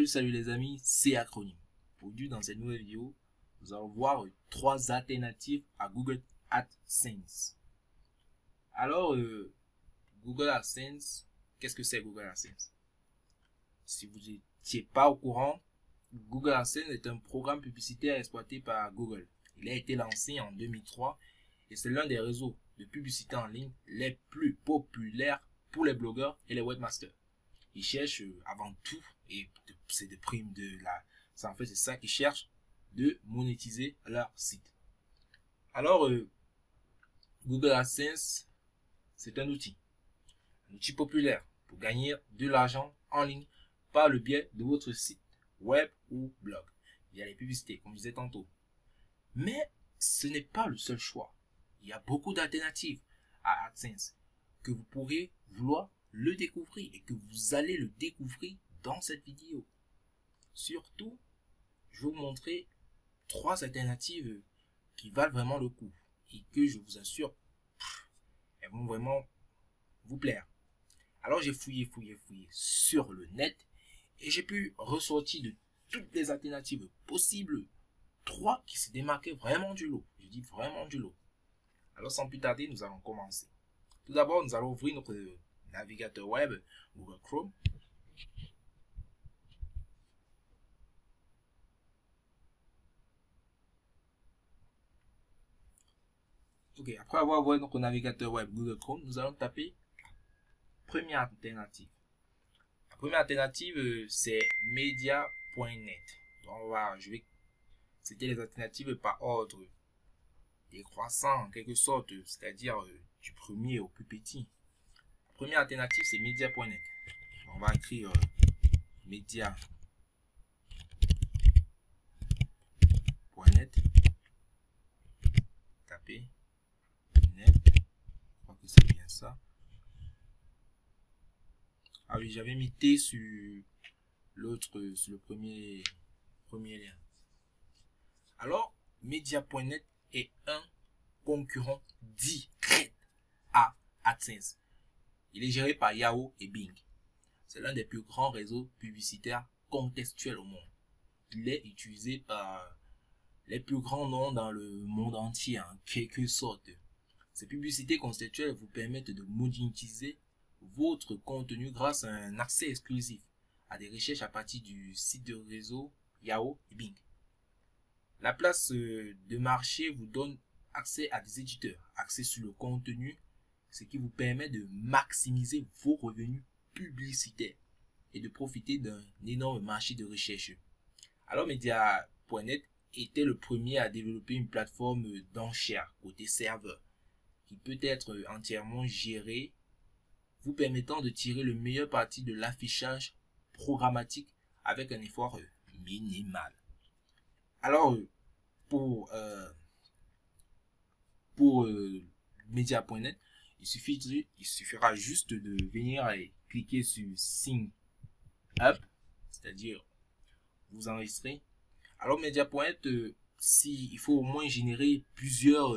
Salut les amis, c'est Acronyme. Aujourd'hui dans cette nouvelle vidéo, nous allons voir 3 alternatives à Google AdSense. Alors, Google AdSense, qu'est-ce que c'est Google AdSense? Si vous n'étiez pas au courant, Google AdSense est un programme publicitaire exploité par Google. Il a été lancé en 2003 et c'est l'un des réseaux de publicité en ligne les plus populaires pour les blogueurs et les webmasters. Ils cherchent avant tout, et c'est des primes de la... c'est ça qu'ils cherchent, de monétiser leur site. Alors, Google AdSense, c'est un outil populaire pour gagner de l'argent en ligne par le biais de votre site web ou blog, via les publicités, comme je disais tantôt. Mais ce n'est pas le seul choix. Il y a beaucoup d'alternatives à AdSense que vous pourrez vouloir le découvrir et que vous allez le découvrir dans cette vidéo. Surtout, je vais vous montrer 3 alternatives qui valent vraiment le coup et que je vous assure, elles vont vraiment vous plaire. Alors j'ai fouillé sur le net et j'ai pu ressortir de toutes les alternatives possibles 3 qui se démarquaient vraiment du lot. Je dis vraiment du lot. Alors sans plus tarder, nous allons commencer. Tout d'abord, nous allons ouvrir notre navigateur web Google Chrome. Ok, après avoir ouvert notre navigateur web Google Chrome, nous allons taper première alternative. La première alternative, c'est media.net. Donc c'était les alternatives par ordre décroissant en quelque sorte, c'est-à-dire du premier au plus petit. La première alternative, c'est media.net. On va écrire media.net. Taper net. Je crois que c'est bien ça. Ah oui, j'avais mis T sur l'autre, sur le premier lien. Alors, media.net est un concurrent direct à AdSense. Il est géré par Yahoo et Bing. C'est l'un des plus grands réseaux publicitaires contextuels au monde. Il est utilisé par les plus grands noms dans le monde entier, en quelque sorte. Ces publicités contextuelles vous permettent de monétiser votre contenu grâce à un accès exclusif à des recherches à partir du site de réseau Yahoo et Bing. La place de marché vous donne accès à des éditeurs, accès sur le contenu, ce qui vous permet de maximiser vos revenus publicitaires et de profiter d'un énorme marché de recherche. Alors Media.net était le premier à développer une plateforme d'enchères côté serveur qui peut être entièrement gérée, vous permettant de tirer le meilleur parti de l'affichage programmatique avec un effort minimal. Alors pour media.net, il suffira juste de venir et cliquer sur Sign Up, c'est-à-dire vous enregistrer. Alors media.net, il faut au moins générer plusieurs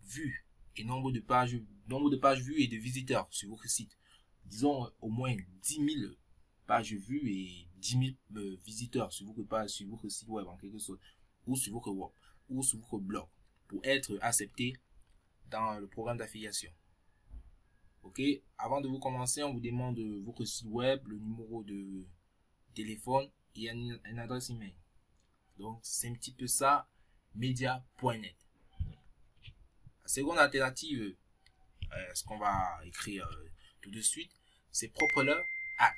vues et nombre de pages vues et de visiteurs sur votre site. Disons au moins 10 000 pages vues et 10 000 visiteurs sur votre site web en quelque sorte, ou sur votre web, ou sur votre blog, pour être accepté dans le programme d'affiliation. Ok, avant de vous commencer, on vous demande votre site web, le numéro de téléphone et une adresse email. Donc c'est un petit peu ça, media.net. La seconde alternative, ce qu'on va écrire tout de suite, c'est Propeller Ad.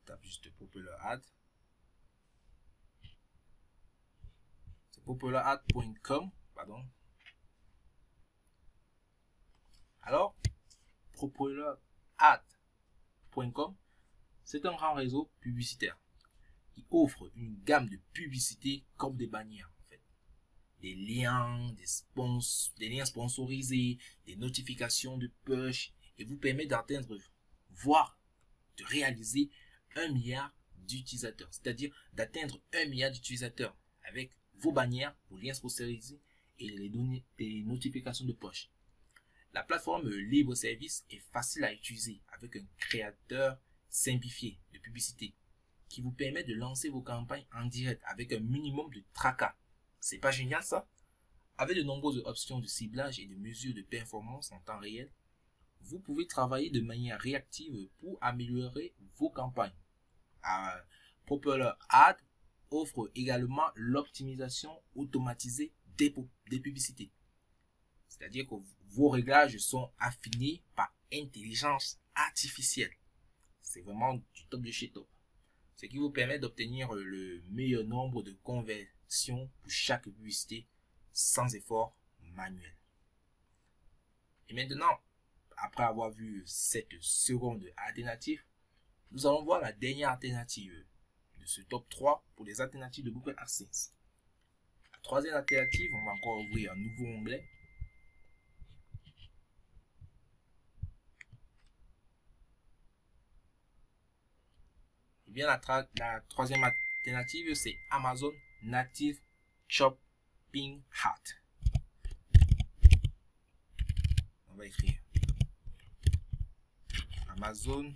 Tape juste Propeller Ad. C'est propellerad.com, pardon. Alors, propellerad.com, c'est un grand réseau publicitaire qui offre une gamme de publicités comme des bannières, en fait. Des liens, des liens sponsorisés, des notifications de push, et vous permet d'atteindre, voire de réaliser 1 milliard d'utilisateurs, c'est-à-dire d'atteindre 1 milliard d'utilisateurs avec vos bannières, vos liens sponsorisés et les notifications de poche. La plateforme libre service est facile à utiliser avec un créateur simplifié de publicité qui vous permet de lancer vos campagnes en direct avec un minimum de tracas. C'est pas génial ça? Avec de nombreuses options de ciblage et de mesures de performance en temps réel, vous pouvez travailler de manière réactive pour améliorer vos campagnes. Popular Ad offre également l'optimisation automatisée des publicités. C'est-à-dire que vos réglages sont affinés par intelligence artificielle. C'est vraiment du top de chez top. Ce qui vous permet d'obtenir le meilleur nombre de conversions pour chaque publicité sans effort manuel. Et maintenant, après avoir vu cette seconde alternative, nous allons voir la dernière alternative de ce top 3 pour les alternatives de Google AdSense. La troisième alternative, on va encore ouvrir un nouveau onglet. Et bien la troisième alternative, c'est Amazon Native Shopping Ad. On va écrire Amazon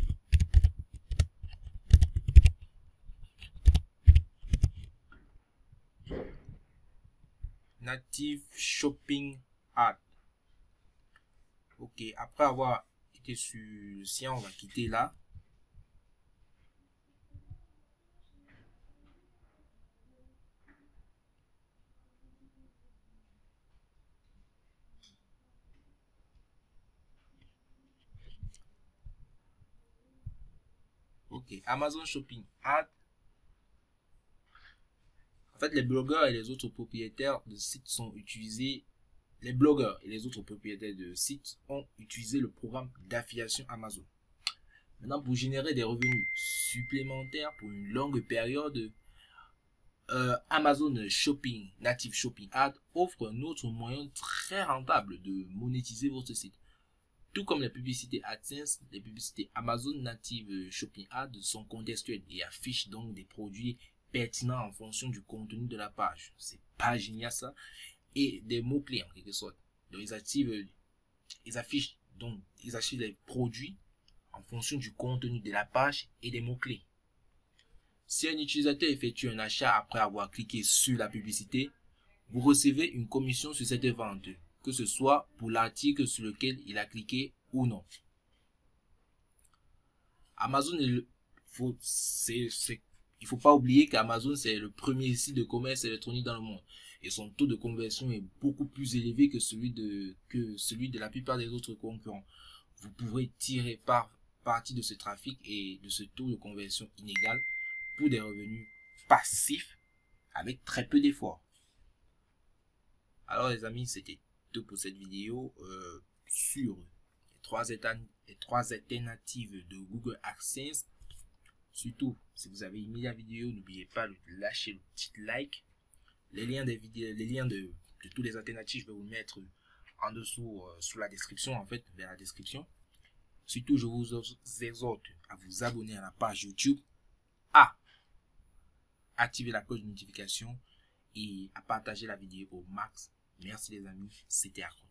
Native Shopping Ad. Ok, après avoir été sur le sien, on va quitter là. Ok, Amazon Shopping Ad. En fait, les blogueurs et les autres propriétaires de sites sont utilisés. Les blogueurs et les autres propriétaires de sites ont utilisé le programme d'affiliation Amazon. Maintenant, pour générer des revenus supplémentaires pour une longue période, Amazon Shopping Native Shopping Ad offre un autre moyen très rentable de monétiser votre site. Tout comme les publicités AdSense, les publicités Amazon Native Shopping Ad sont contextuelles et affichent donc des produits pertinents en fonction du contenu de la page. C'est pas génial ça? Et des mots-clés en quelque sorte. Donc ils affichent les produits en fonction du contenu de la page et des mots-clés. Si un utilisateur effectue un achat après avoir cliqué sur la publicité, vous recevez une commission sur cette vente, que ce soit pour l'article sur lequel il a cliqué ou non. Amazon il faut pas oublier qu'Amazon c'est le premier site de commerce électronique dans le monde et son taux de conversion est beaucoup plus élevé que celui de la plupart des autres concurrents. Vous pourrez tirer partie de ce trafic et de ce taux de conversion inégal pour des revenus passifs avec très peu d'efforts. Alors les amis, c'était tout pour cette vidéo sur les trois alternatives de Google AdSense. Surtout, si vous avez aimé la vidéo, n'oubliez pas de lâcher le petit like. Les liens des vidéos, les liens de toutes les alternatives, je vais vous mettre en dessous sous la description, en fait, vers la description. Surtout, je vous exhorte à vous abonner à la page YouTube, à activer la cloche de notification et à partager la vidéo au max. Merci les amis, c'était Accro.